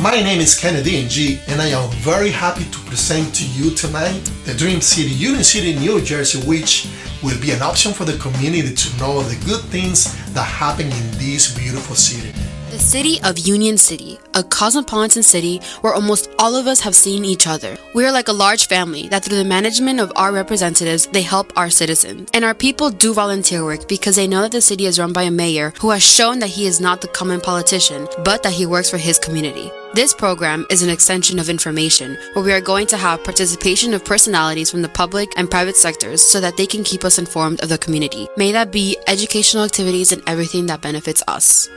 My name is Kennedy Ng, and I am very happy to present to you tonight the Dream City, Union City, New Jersey, which will be an option for the community to know the good things that happen in this beautiful city. The city of Union City, a cosmopolitan city where almost all of us have seen each other. We are like a large family that through the management of our representatives, they help our citizens. And our people do volunteer work because they know that the city is run by a mayor who has shown that he is not the common politician, but that he works for his community. This program is an extension of information where we are going to have participation of personalities from the public and private sectors so that they can keep us informed of the community. May that be educational activities and everything that benefits us.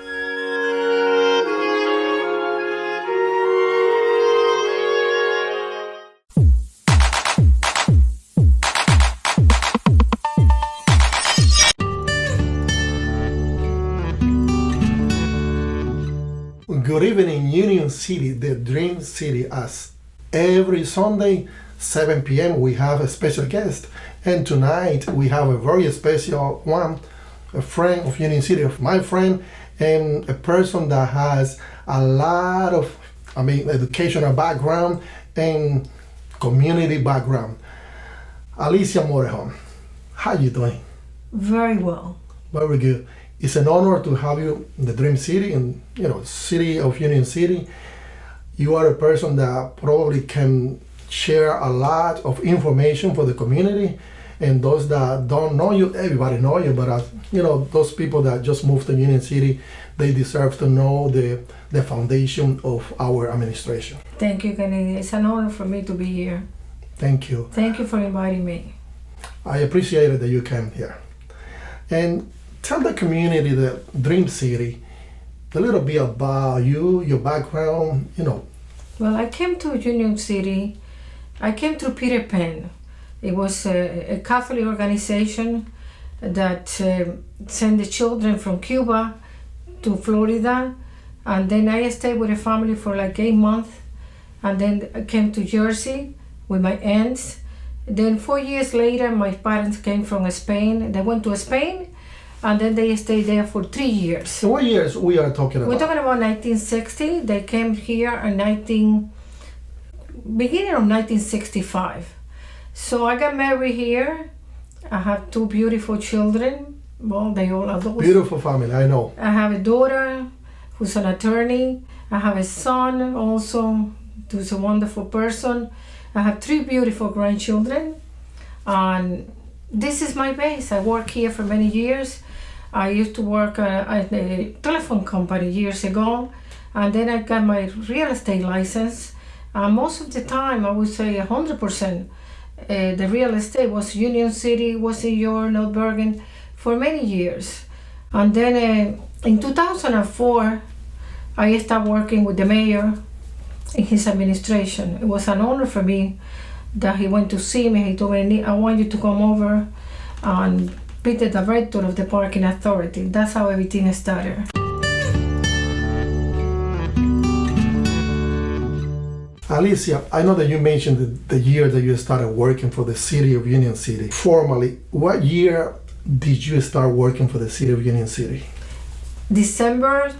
Good evening, Union City, the Dream City. As every Sunday, 7 p.m., we have a special guest. And tonight, we have a very special one, a friend of Union City, of my friend, and a person that has a lot of, educational background and community background. Alicia Morejon, how you doing? Very well. Very good. It's an honor to have you in the Dream City and city of Union City. You are a person that probably can share a lot of information for the community, and those that don't know you, everybody know you, but those people that just moved to Union City, they deserve to know the foundation of our administration. Thank you, Kennedy. It's an honor for me to be here. Thank you. Thank you for inviting me. I appreciate it that you came here. And tell the community, the Dream City, a little bit about you, your background, Well, I came to Union City. I came through Peter Pan. It was a Catholic organization that sent the children from Cuba to Florida. And then I stayed with a family for like 8 months. And then I came to Jersey with my aunts. Then 4 years later, my parents came from Spain. They went to Spain. And then they stayed there for 3 years. So what years we are talking about? We're talking about 1960. They came here in beginning of 1965. So I got married here. I have 2 beautiful children. Well, they all adults. Beautiful family, I know. I have a daughter who's an attorney. I have a son also who's a wonderful person. I have 3 beautiful grandchildren. And this is my base. I work here for many years. I used to work at a telephone company years ago, and then I got my real estate license. Most of the time, I would say 100%, the real estate was Union City, was in York, North Bergen, for many years. And then in 2004, I started working with the mayor in his administration. It was an honor for me that he went to see me. He told me, I want you to come over and be the director of the parking authority. That's how everything started. Alicia, I know that you mentioned the year that you started working for the city of Union City. Formally, what year did you start working for the city of Union City? December,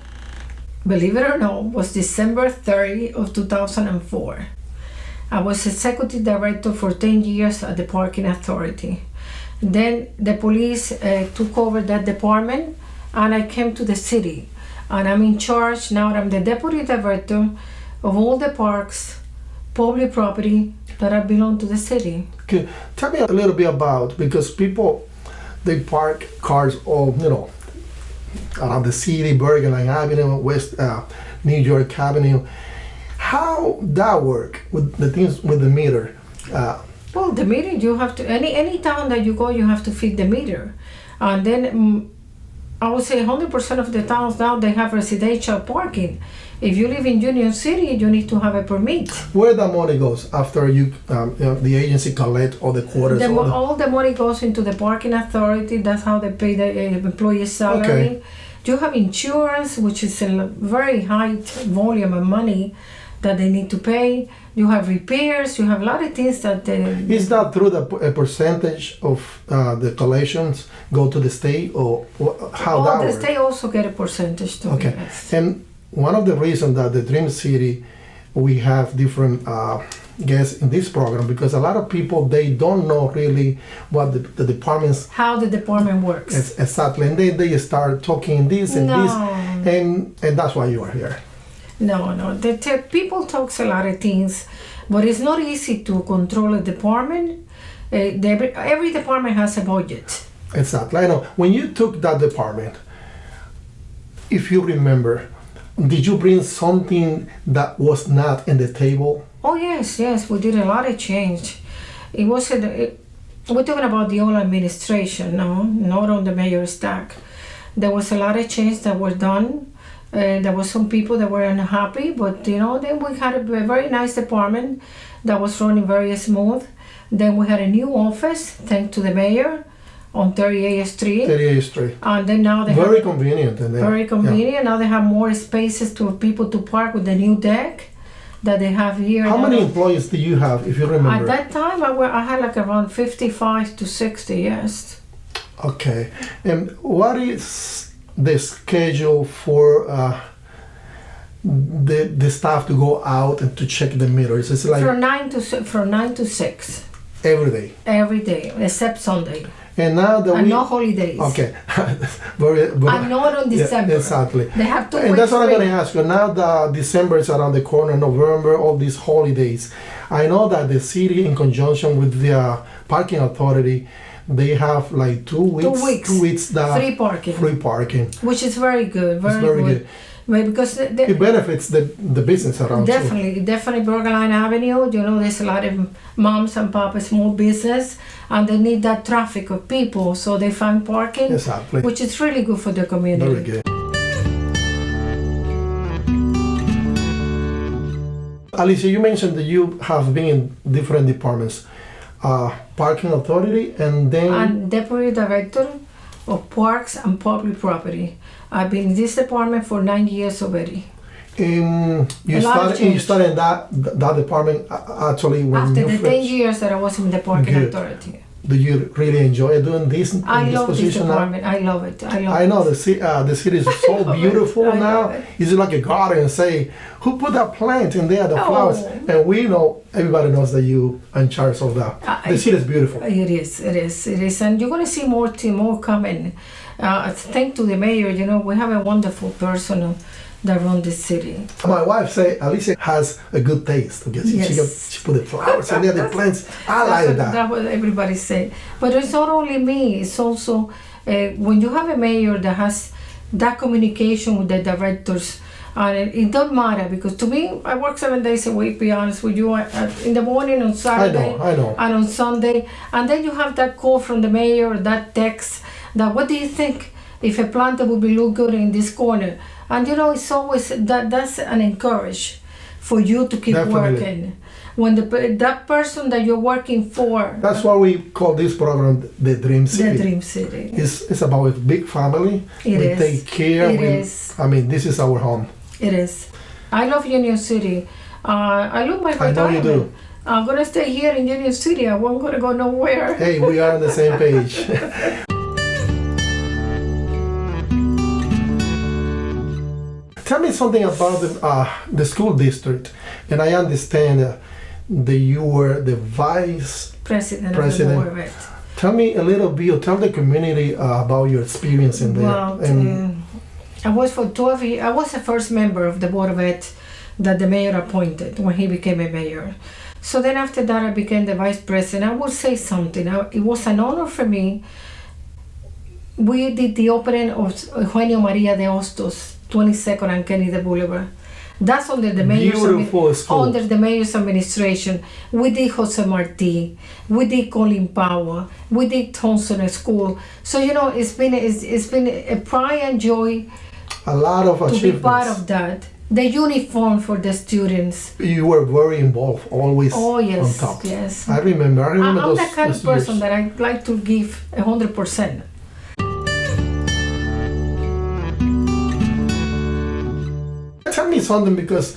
believe it or not, was December 30 of 2004. I was executive director for 10 years at the parking authority. Then the police took over that department, and I came to the city. And I'm in charge now. I'm the deputy director of all the parks, public property that belong to the city. Okay. Tell me a little bit about, because people, they park cars all, around the city, Bergen Line Avenue, West New York Avenue. How that work with the things with the meter? Well, the meter, you have to, any town that you go, you have to feed the meter. And then I would say 100% of the towns now, they have residential parking. If you live in Union City, you need to have a permit. Where the money goes after the agency collect all the quarters? All the money goes into the parking authority. That's how they pay the employee's salary. Okay. You have insurance, which is a very high volume of money that they need to pay. You have repairs. You have a lot of things that. Is that through a percentage of the collections go to the state, or how that the works? state also get a percentage too. Okay, Yes. and one of the reasons that the Dream City we have different guests in this program, because a lot of people, they don't know really what the departments, How the department works. exactly, and they start talking this and No. this, and that's why you are here. No. People talks a lot of things, but it's not easy to control a department. Every department has a budget. Exactly. I know. When you took that department, if you remember, did you bring something that was not in the table? Oh yes, we did a lot of change. It was we're talking about the whole administration, no, not on the mayor's stack. There was a lot of change that was done. There was some people that were unhappy, but then we had a very nice department that was running very smooth. Then we had a new office, thanks to the mayor, on 38th Street. 38th Street. And then now they Very have, convenient. And very convenient. Yeah. Now they have more spaces to people to park with the new deck that they have here. How many employees do you have, if you remember? At that time, I had like around 55 to 60, yes. Okay. And what is the schedule for the staff to go out and to check the meters? It's like From 9 to 6. every day. Every day, except Sunday. And now that And no holidays. Okay. And not on December. Exactly. They have 2 weeks. And that's what I'm free. going to ask you. Now that December is around the corner, November, all these holidays, I know that the city, in conjunction with the parking authority, they have like 2 weeks. 2 weeks. 2 weeks that Free parking. Free parking. Which is very good. Very, It's very good. good. But because It benefits the business around too. Definitely Brookline Avenue, there's a lot of moms and papas, small business, and they need that traffic of people, so they find parking, Exactly. which is really good for the community. Very good. Alicia, you mentioned that you have been in different departments, parking authority, and then And deputy director of parks and public property. I've been in this department for 9 years already. you A lot of change. started in that department actually when After you the 10 first. years that I was in the parking Good. authority. Do you really enjoy doing this in I this love this position now? department. I love it. I know the city is so love it. beautiful I now. love it. It's like a garden. Say, who put that plant in there, the Oh. flowers? And we know, everybody knows that you are in charge of that. The city is beautiful. It is. And you're going to see more coming. Thanks to the mayor, we have a wonderful person that runs the city. My wife say Alicia has a good taste because Yes. she put the flowers in there, the plants. I like that. That's what everybody say. But it's not only me. It's also when you have a mayor that has that communication with the directors. And it don't matter, because to me, I work 7 days a week, be honest with you, in the morning, on Saturday, I know. and on Sunday. And then you have that call from the mayor, that text, that what do you think if a plant would be look good in this corner? And it's always, that's an encourage for you to keep Definitely. working. When that person that you're working for, That's why we call this program the Dream City. the Dream City. It's about a big family. It we is. take care. It is. I mean, this is our home. It is. I love Union City. I love my I know you retirement. do. I'm gonna stay here in Union City. I won't gonna go nowhere. Hey, we are on the same page. Tell me something about the school district. And I understand that you were the vice President of the President. Board of Ed. Tell me a little bit, or tell the community about your experience in there. Well, I was for 12 years. I was the first member of the Board of Ed that the mayor appointed when he became a mayor. So then after that, I became the vice president. I will say something. It was an honor for me. We did the opening of Eugenio Maria de Hostos, 22nd and Kennedy Boulevard. That's under the mayor's Beautiful school. under the mayor's administration. We did Jose Marti, we did Colin Powell, we did Thompson School. So it's been a pride and joy A lot of to be achievements. part of that. The uniform for the students. You were very involved, always Oh yes, on top. yes. I remember I'm those, the kind of those person years. that I like to give 100%. Tell me something, because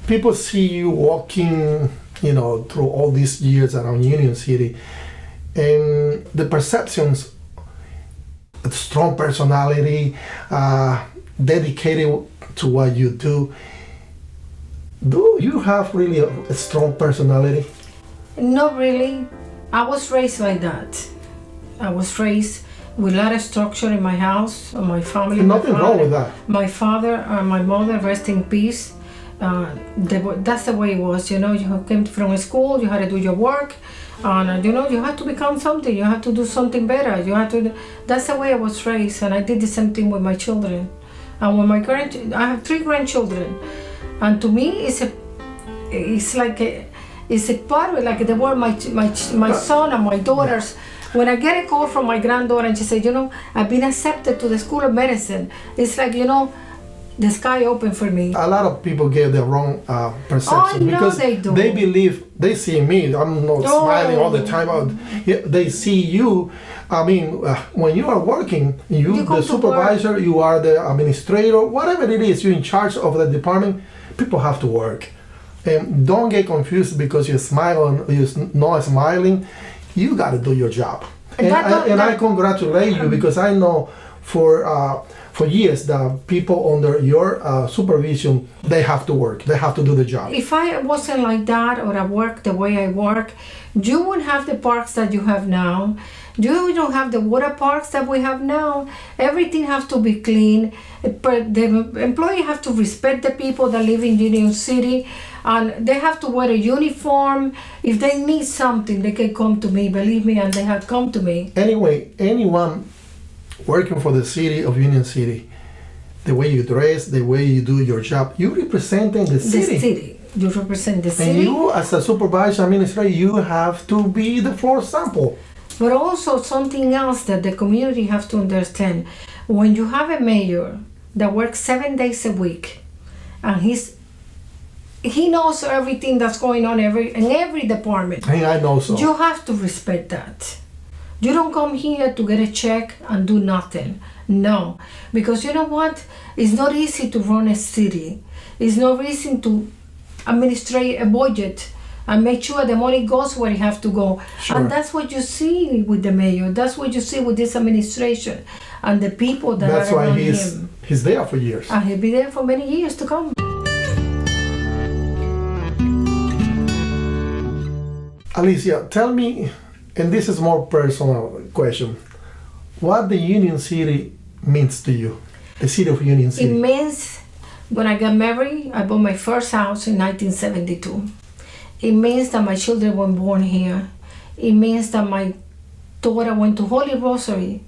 people see you walking, through all these years around Union City, and the perceptions, a strong personality, dedicated to what you do. Do you have really a strong personality? Not really. I was raised like that. I was raised with a lot of structure in my house, my family. And nothing wrong with that. My father and my mother, rest in peace. That's the way it was. You came from school, you had to do your work, and you had to become something. You had to do something better. That's the way I was raised, and I did the same thing with my children. And with my I have 3 grandchildren, and to me, it's a part of it, like they were my son and my daughters. When I get a call from my granddaughter and she said, I've been accepted to the School of Medicine, it's like, the sky opened for me. A lot of people get the wrong perception because they do. They believe, they see me, I'm not smiling all the time. They see you. I mean, when you are working, you the supervisor, you are the administrator, whatever it is, you're in charge of the department, people have to work. And don't get confused because you're not smiling. You got to do your job. And I congratulate you because I know for years the people under your supervision, they have to work. They have to do the job. If I wasn't like that, or I work the way I work, you wouldn't have the parks that you have now. You don't have the water parks that we have now. Everything has to be clean. But the employee have to respect the people that live in Union City, and they have to wear a uniform. If they need something, they can come to me, believe me, and they have come to me. Anyway, anyone working for the city of Union City, the way you dress, the way you do your job, you're representing the city. The city. You represent the city. And you, as a supervisor administrator, you have to be the for example. But also something else that the community has to understand. When you have a mayor that works 7 days a week, and he knows everything that's going on in every department. And I know so. You have to respect that. You don't come here to get a check and do nothing. No. Because you know what? It's not easy to run a city. It's not easy to administrate a budget and make sure the money goes where it has to go. Sure. And that's what you see with the mayor. That's what you see with this administration and the people that that's are why around him. He's there for years. And he'll be there for many years to come. Alicia, tell me, and this is more personal question, what the Union City means to you, the city of Union City. It means when I got married, I bought my first house in 1972. It means that my children were born here. It means that my daughter went to Holy Rosary.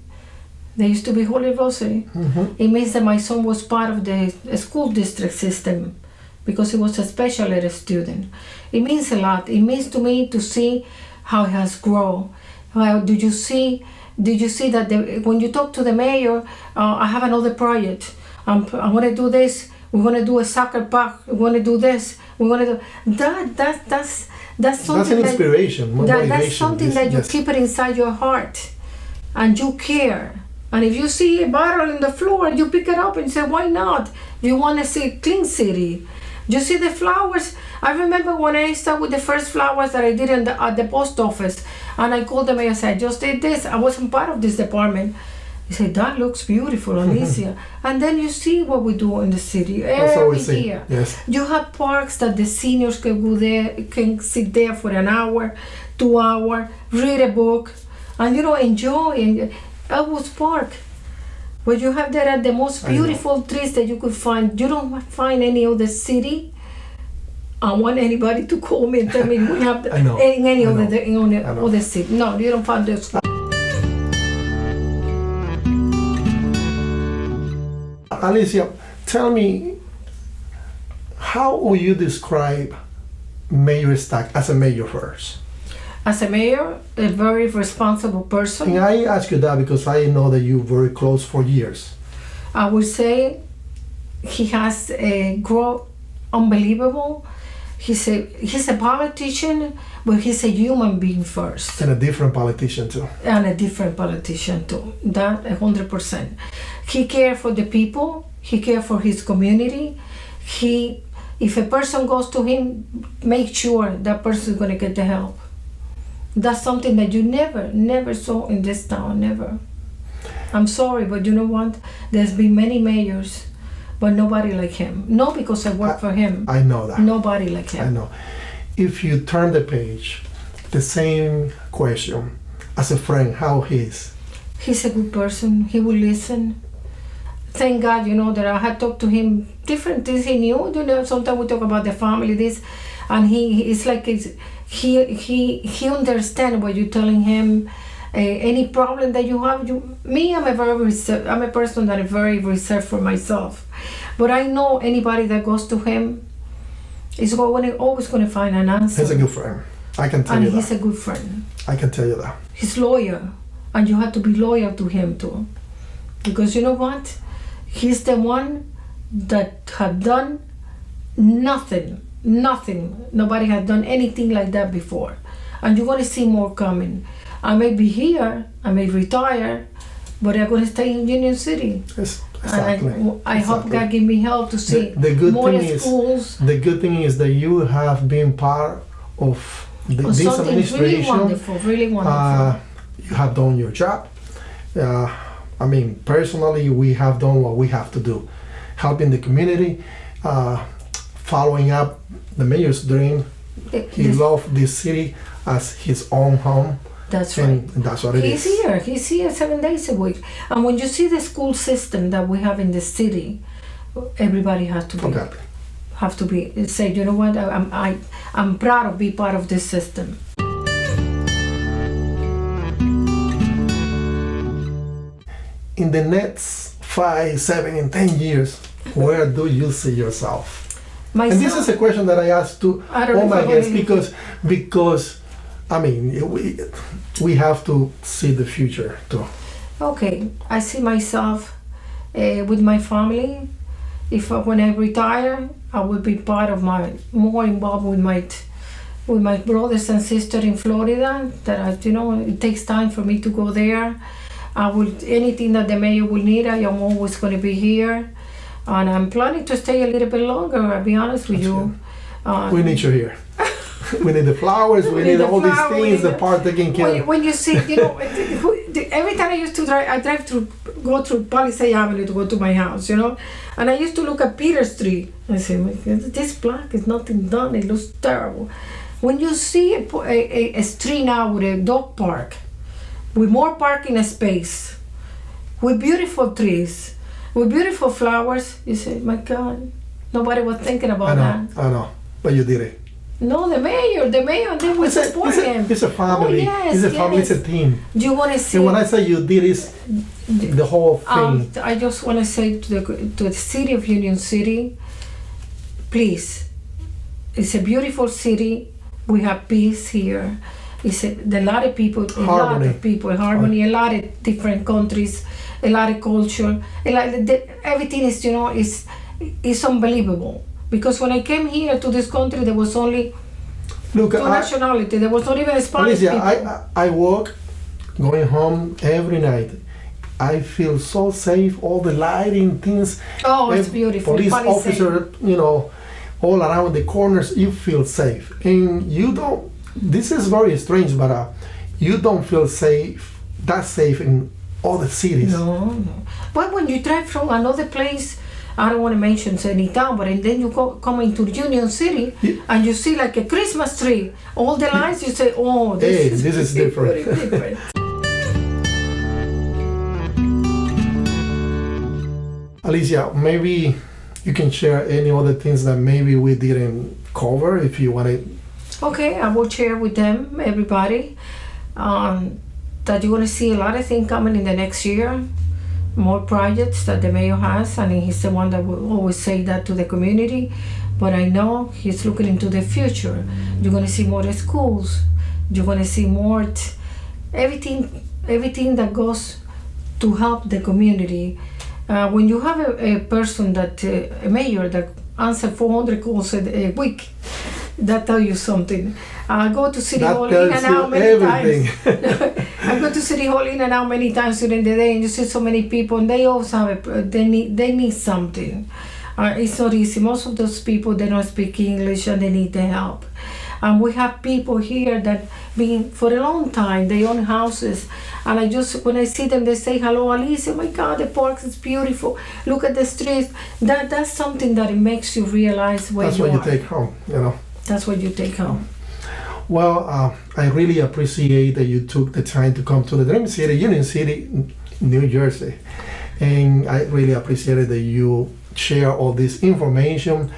There used to be Holy Rosary. Mm-hmm. It means that my son was part of the school district system because he was a special ed student. It means a lot. It means to me to see how it has grown. Did you see that when you talk to the mayor, I have another project. I'm going to do this. We're going to do a soccer park. We're going to do this. We're going to do that. That's something. That's an inspiration. That's something that you keep it inside your heart, and you care. And if you see a bottle on the floor, you pick it up and say, "Why not?" You want to see a clean city. You see the flowers. I remember when I started with the first flowers that I did at the post office, and I called the mayor and said, "I just did this. I wasn't part of this department." He said, "That looks beautiful, Alicia." And then you see what we do in the city every year. Yes. You have parks that the seniors can go there, can sit there for an hour, 2 hours, read a book, and enjoy. Elwood's Park, where you have there the most beautiful trees that you could find. You don't find any other city. I want anybody to call me and tell me we have in any other city. No, you don't find those. Alicia, tell me, how would you describe Mayor Stack as a mayor first? As a mayor, a very responsible person. And I ask you that because I know that you're very close for years. I would say he has a growth unbelievable. He's a politician, but he's a human being first. And a different politician too. And a different politician too. That 100%. He cares for the people. He cares for his community. If a person goes to him, make sure that person is going to get the help. That's something that you never saw in this town, never. I'm sorry, but you know what? There's been many mayors, but nobody like him. Not because I work for him. I know that. Nobody like him. I know. If you turn the page, the same question as a friend, how he is. He's a good person. He will listen. Thank God, that I had talked to him different things he knew. Sometimes we talk about the family, this, and it's like he understands what you're telling him. Any problem that you have, I'm a person that is very reserved for myself. But I know anybody that goes to him is always going to find an answer. He's a good friend. I can tell you that. And he's a good friend. I can tell you that. He's loyal, and you have to be loyal to him too. Because you know what? He's the one that had done nothing. Nobody had done anything like that before. And you're going to see more coming. I may be here, I may retire, but I'm going to stay in Union City. Yes, exactly. And I hope God give me help to see the good more thing schools. The good thing is that you have been part of this administration. Really wonderful. You have done your job. Personally, we have done what we have to do. Helping the community, following up the mayor's dream. He loved this city as his own home. That's right. And that's what it is. He's here 7 days a week. And when you see the school system that we have in the city, everybody has to be say, you know what, I'm proud of being part of this system. In the next 5, 7, and 10 years, where do you see yourself? Myself, and this is a question that I ask to all my guests because we have to see the future too. Okay, I see myself with my family. When I retire, I will be more involved with my brothers and sisters in Florida. That it takes time for me to go there. Anything that the mayor will need, I am always going to be here, and I'm planning to stay a little bit longer. I'll be honest with you. We need you here. We need the flowers. We need all these things. The part taken care of. When you see, every time I used to go through Palisade Avenue to go to my house, and I used to look at Peter Street. I say, this block is nothing done. It looks terrible. When you see a street now with a dog park, with more parking space, with beautiful trees, with beautiful flowers, you say, my God, nobody was thinking about that. I know, but you did it. No, the mayor, they will support him. It's a family. Oh, yes, it's a family. It's a team. Do you want to see? And when I say you did it, the whole thing. I just want to say to the city of Union City, please, it's a beautiful city. We have peace here. A lot of people, harmony, a lot of different countries, a lot of culture, everything is unbelievable. Because when I came here to this country, there was only two nationalities. There was not even a Spanish Alicia, people. I walk going home every night. I feel so safe. All the lighting things. Oh, it's beautiful. Police officer, all around the corners. You feel safe, and you don't. This is very strange, but you don't feel that safe in other cities. No. But when you drive from another place, I don't want to mention any town, but then you come into Union City and you see like a Christmas tree, all the lights, you say, oh, this is different. different. Alicia, maybe you can share any other things that maybe we didn't cover if you want to. Okay, I will share with them, everybody, that you're going to see a lot of things coming in the next year. More projects that the mayor has, and he's the one that will always say that to the community. But I know he's looking into the future. You're going to see more schools. You're going to see more everything that goes to help the community. When you have a person a mayor that answers 400 calls a week, that tells you something. I go to City Hall in and out many times. I go to City Hall in and out many times during the day, and you see so many people, and they always have they need something. It's not easy. Most of those people, they don't speak English, and they need the help. And we have people here that been for a long time, they own houses. And I just, when I see them, they say, hello, Alicia, oh my God, the park is beautiful. Look at the streets. That's something that it makes you realize where That's you what are. you take home, you know. That's what you take home. Well, I really appreciate that you took the time to come to the Dream City, Union City, New Jersey. And I really appreciated that you share all this information.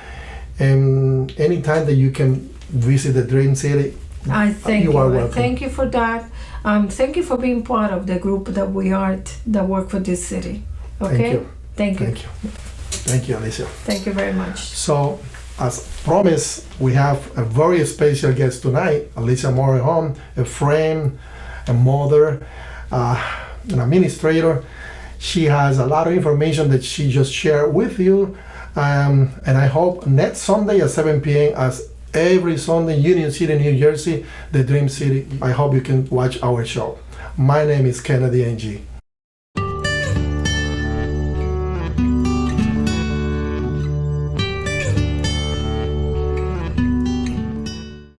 And anytime that you can visit the Dream City, I thank you are you. welcome. Thank you for that. Thank you for being part of the group that we are that work for this city. Okay? Thank you. Thank you. Thank you. Thank you, Alicia. Thank you very much. So, as promised, we have a very special guest tonight, Alicia Morejon, a friend, a mother, an administrator. She has a lot of information that she just shared with you. And I hope next Sunday at 7 p.m. as every Sunday, Union City, New Jersey, the Dream City, I hope you can watch our show. My name is Kennedy Ng.